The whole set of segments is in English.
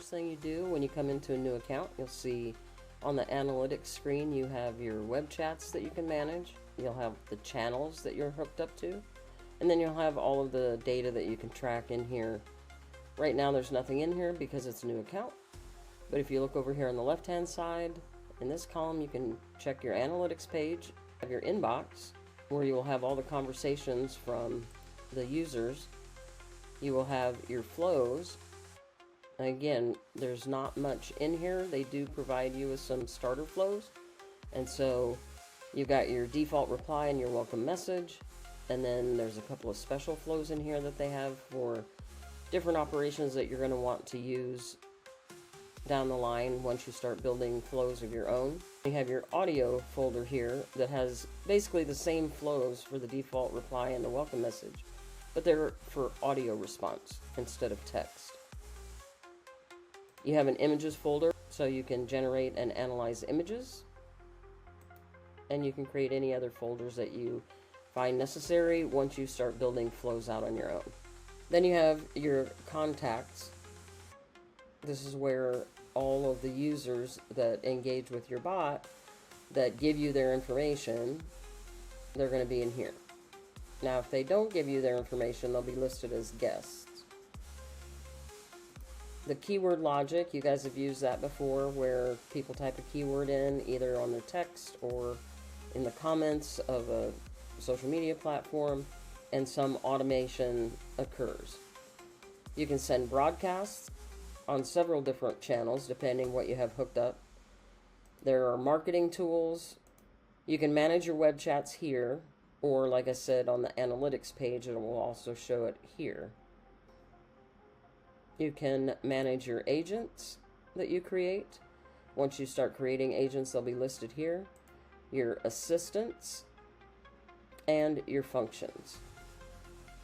first thing you do when you come into a new account, you'll see on the analytics screen you have your web chats that you can manage. You'll have the channels that you're hooked up to, and then you'll have all of the data that you can track in here. Right now there's nothing in here because it's a new account, but if you look over here on the left hand side, in this column you can check your analytics page, have your inbox, where you will have all the conversations from the users. You will have your flows. Again, there's not much in here. They do provide you with some starter flows, and so you got your default reply and your welcome message, and then there's a couple of special flows in here that they have for different operations that you're going to want to use down the line once you start building flows of your own. You have your audio folder here that has basically the same flows for the default reply and the welcome message, but they're for audio response instead of text. You have an images folder, so you can generate and analyze images, and you can create any other folders that you find necessary once you start building flows out on your own. Then you have your contacts. This is where all of the users that engage with your bot, that give you their information, they're going to be in here. Now, if they don't give you their information, they'll be listed as guests. The keyword logic, you guys have used that before, where people type a keyword in either on their text or in the comments of a social media platform, and some automation occurs. You can send broadcasts on several different channels depending what you have hooked up. There are marketing tools. You can manage your web chats here, or like I said, on the analytics page, it will also show it here. You can manage your agents that you create. Once you start creating agents, they'll be listed here. Your assistants and your functions.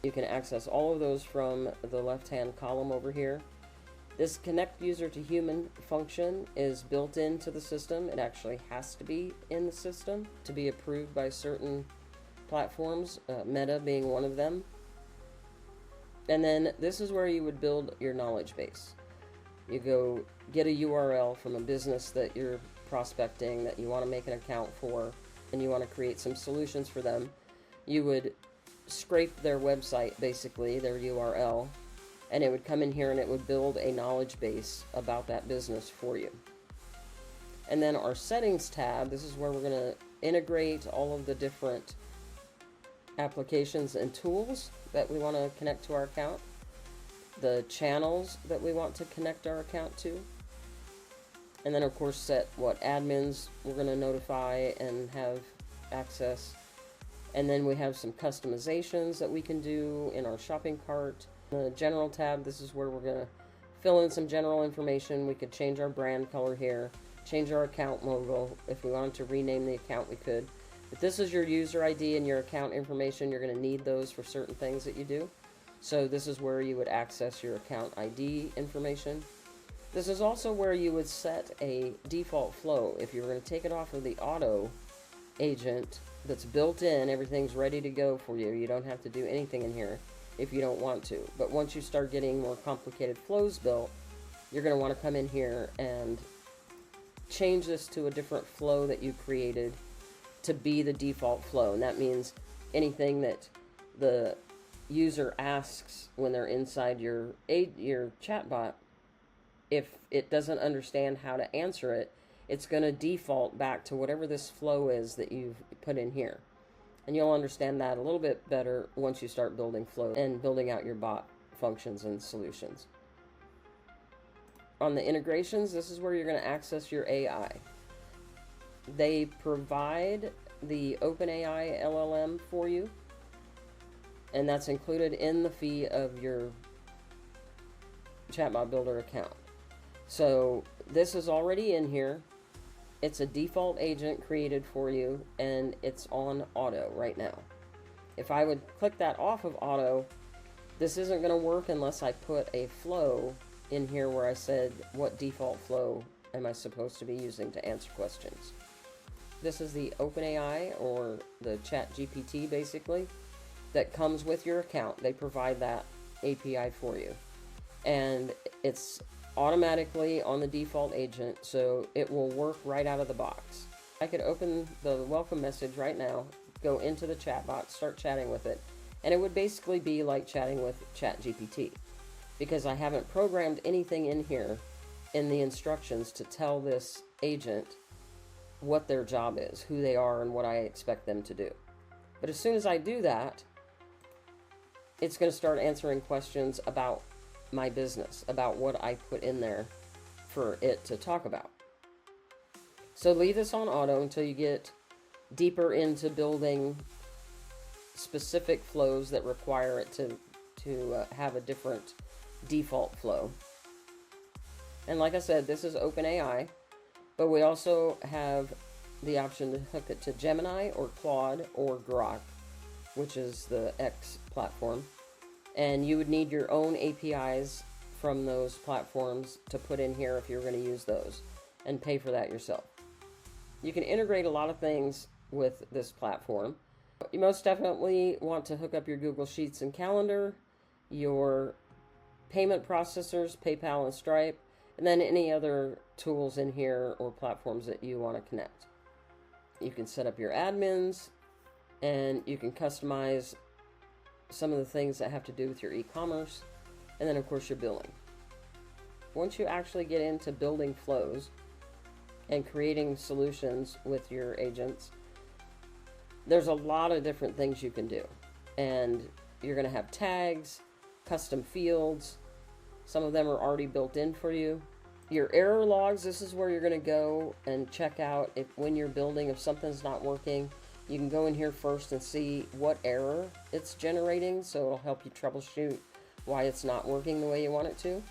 You can access all of those from the left-hand column over here. This connect user to human function is built into the system. It actually has to be in the system to be approved by certain platforms, Meta being one of them. And then this is where you would build your knowledge base. You go get a URL from a business that you're prospecting, that you want to make an account for, and you want to create some solutions for them. You would scrape their website, basically, their URL, and it would come in here and it would build a knowledge base about that business for you. And then our settings tab, this is where we're going to integrate all of the different applications and tools that we want to connect to our account, the channels that we want to connect our account to, and then of course set what admins we're going to notify and have access. And then we have some customizations that we can do in our shopping cart. The general tab, this is where we're going to fill in some general information. We could change our brand color here, change our account logo. If we wanted to rename the account, we could. If this is your user ID and your account information, you're going to need those for certain things that you do. So this is where you would access your account ID information. This is also where you would set a default flow. If you were going to take it off of the auto agent that's built in, everything's ready to go for you. You don't have to do anything in here if you don't want to. But once you start getting more complicated flows built, you're going to want to come in here and change this to a different flow that you created to be the default flow. And that means anything that the user asks when they're inside your chatbot, if it doesn't understand how to answer it, it's going to default back to whatever this flow is that you've put in here. And you'll understand that a little bit better once you start building flow and building out your bot functions and solutions. On the integrations, this is where you're going to access your AI. They provide the OpenAI LLM for you, and that's included in the fee of your Chatbot Builder account. So this is already in here. It's a default agent created for you, and it's on auto right now. If I would click that off of auto, this isn't going to work unless I put a flow in here where I said what default flow am I supposed to be using to answer questions. This is the OpenAI, or the ChatGPT basically, that comes with your account. They provide that API for you. And it's automatically on the default agent, so it will work right out of the box. I could open the welcome message right now, go into the chat bot, start chatting with it, and it would basically be like chatting with ChatGPT, because I haven't programmed anything in here in the instructions to tell this agent what their job is, who they are, and what I expect them to do. But as soon as I do that, it's going to start answering questions about my business, about what I put in there for it to talk about. So leave this on auto until you get deeper into building specific flows that require it to have a different default flow. And like I said, this is OpenAI, but we also have the option to hook it to Gemini or Claude or Grok, which is the X platform. And you would need your own APIs from those platforms to put in here if you're going to use those, and pay for that yourself. You can integrate a lot of things with this platform. You most definitely want to hook up your Google Sheets and Calendar, your payment processors, PayPal and Stripe, and then any other tools in here or platforms that you want to connect. You can set up your admins, and you can customize some of the things that have to do with your e-commerce, and then of course your billing. Once you actually get into building flows and creating solutions with your agents, there's a lot of different things you can do. And you're going to have tags, custom fields. Some of them are already built in for you. Your error logs, this is where you're going to go and check out if when you're building, if something's not working. You can go in here first and see what error it's generating, so it'll help you troubleshoot why it's not working the way you want it to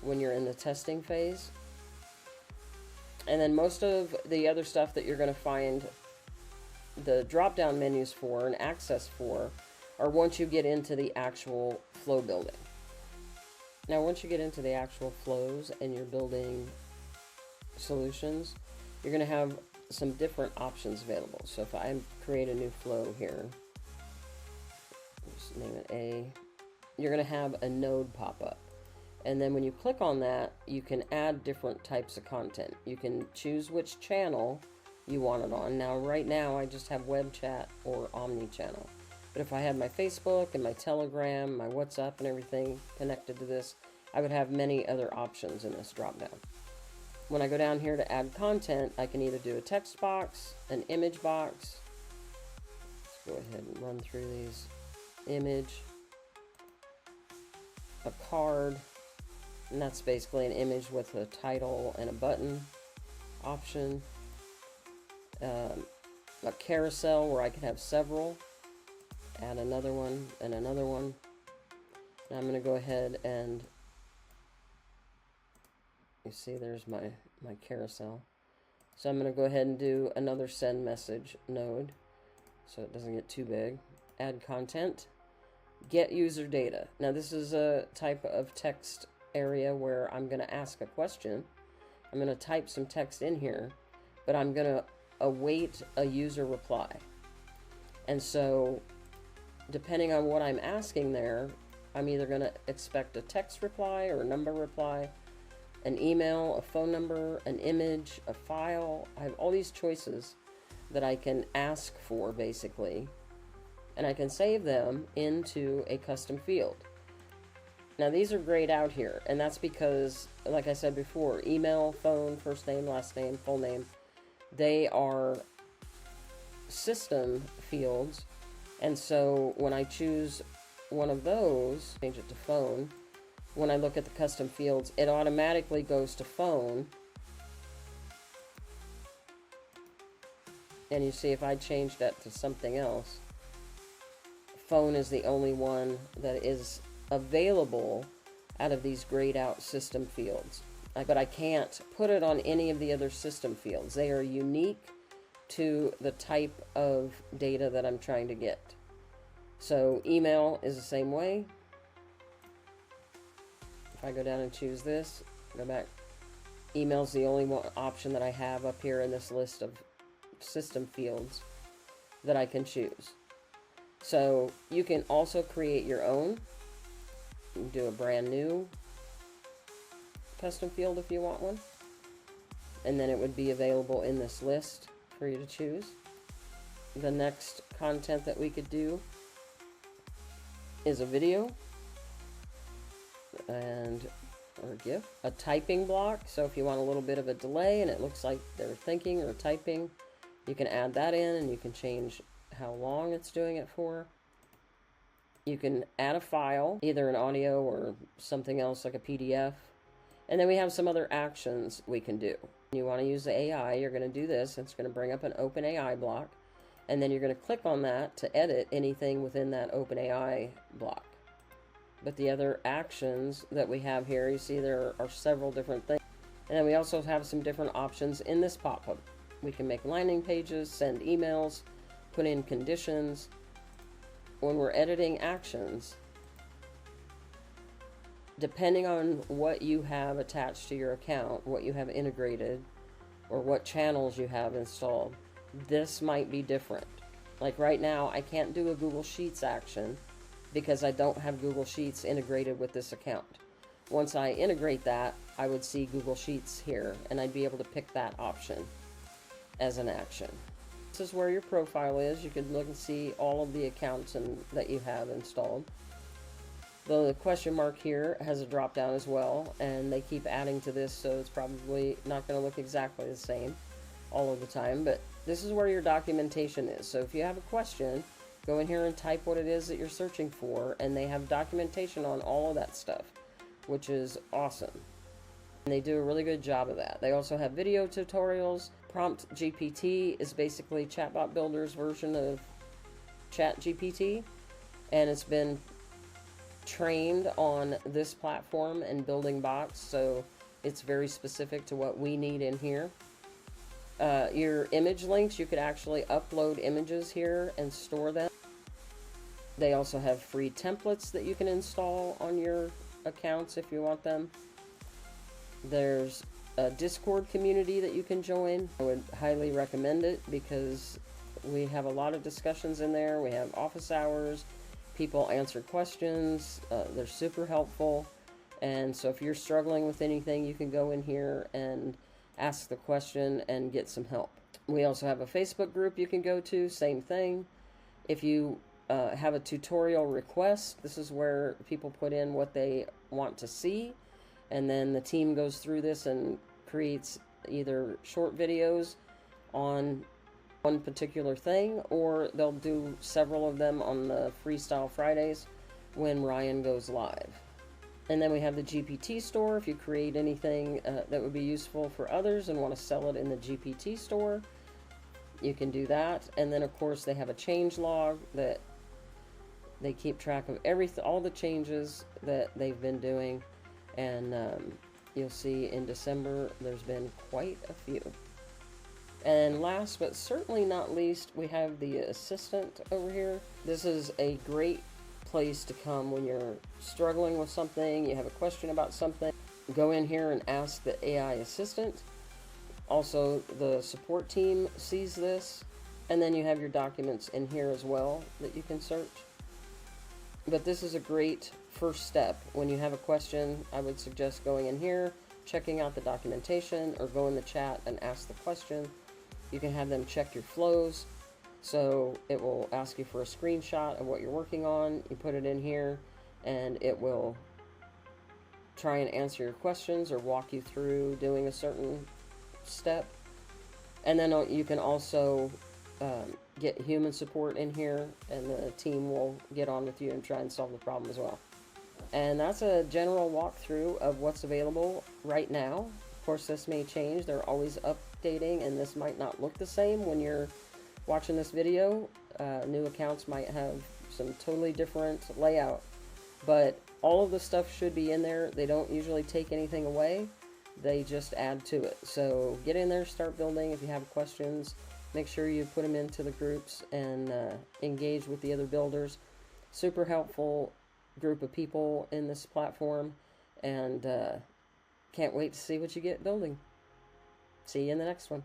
when you're in the testing phase. And then most of the other stuff that you're going to find the drop-down menus for and access for are once you get into the actual flow building. Now, once you get into the actual flows and you're building solutions, you're going to have some different options available. So if I create a new flow here, just name it A, you're going to have a node pop up. And then when you click on that, you can add different types of content. You can choose which channel you want it on. Now, right now, I just have web chat or omni-channel. But if I had my Facebook and my Telegram, my WhatsApp and everything connected to this, I would have many other options in this drop-down. When I go down here to add content, I can either do a text box, an image box. Let's go ahead and run through these. Image, a card, and that's basically an image with a title and a button option. A carousel where I can have several. Add another one and another one. And I'm going to go ahead and you see there's my carousel. So I'm going to go ahead and do another send message node so it doesn't get too big. Add content. Get user data. Now this is a type of text area where I'm going to ask a question. I'm going to type some text in here, but I'm going to await a user reply. And so depending on what I'm asking there, I'm either going to expect a text reply or a number reply, an email, a phone number, an image, a file. I have all these choices that I can ask for, basically, and I can save them into a custom field. Now, these are grayed out here, and that's because, like I said before, email, phone, first name, last name, full name, they are system fields, and so when I choose one of those, change it to phone, when I look at the custom fields, it automatically goes to phone. And you see if I change that to something else, phone is the only one that is available out of these grayed out system fields. But I can't put it on any of the other system fields. They are unique to the type of data that I'm trying to get. So email is the same way. If I go down and choose this, go back, email's the only one option that I have up here in this list of system fields that I can choose. So you can also create your own. You can do a brand new, custom field if you want one. And then it would be available in this list for you to choose. The next content that we could do is a video and or GIF, a typing block. So if you want a little bit of a delay and it looks like they're thinking or typing, you can add that in and you can change how long it's doing it for. You can add a file, either an audio or something else like a PDF. And then we have some other actions we can do. You want to use the AI, you're going to do this. It's going to bring up an OpenAI block. And then you're going to click on that to edit anything within that OpenAI block. But the other actions that we have here, you see there are several different things. And then we also have some different options in this pop-up. We can make landing pages, send emails, put in conditions. When we're editing actions, depending on what you have attached to your account, what you have integrated, or what channels you have installed, this might be different. Like right now, I can't do a Google Sheets action because I don't have Google Sheets integrated with this account. Once I integrate that, I would see Google Sheets here, and I'd be able to pick that option as an action. This is where your profile is. You can look and see all of the accounts that you have installed. The question mark here has a drop down as well, and they keep adding to this, so it's probably not going to look exactly the same all of the time, but this is where your documentation is. So if you have a question, go in here and type what it is that you're searching for, and they have documentation on all of that stuff, which is awesome. And they do a really good job of that. They also have video tutorials. Prompt GPT is basically Chatbot Builder's version of Chat GPT, and it's been trained on this platform and building bots, so it's very specific to what we need in here. Your image links, you could actually upload images here and store them. They also have free templates that you can install on your accounts if you want them. There's a Discord community that you can join. I would highly recommend it because we have a lot of discussions in there. We have office hours, people answer questions, they're super helpful. And so if you're struggling with anything, you can go in here and ask the question and get some help. We also have a Facebook group you can go to, same thing. If you have a tutorial request, this is where people put in what they want to see, and then the team goes through this and creates either short videos on one particular thing, or they'll do several of them on the Freestyle Fridays when Ryan goes live. And then we have the GPT store. If you create anything that would be useful for others and want to sell it in the GPT store, you can do that. And then of course they have a change log that they keep track of all the changes that they've been doing. And you'll see in December there's been quite a few. And last but certainly not least, we have the assistant over here. This is a great place to come when you're struggling with something, you have a question about something. Go in here and ask the AI assistant. Also, the support team sees this, and then you have your documents in here as well that you can search. But this is a great first step. When you have a question, I would suggest going in here, checking out the documentation, or go in the chat and ask the question. You can have them check your flows. So it will ask you for a screenshot of what you're working on. You put it in here, and it will try and answer your questions or walk you through doing a certain step. And then you can also get human support in here, and the team will get on with you and try and solve the problem as well. And that's a general walkthrough of what's available right now. Of course, this may change. They're always updating, and this might not look the same when you're watching this video. New accounts might have some totally different layout, but all of the stuff should be in there. They don't usually take anything away, they just add to it. So get in there, start building. If you have questions, make sure you put them into the groups and engage with the other builders. Super helpful group of people in this platform, and can't wait to see what you get building. See you in the next one.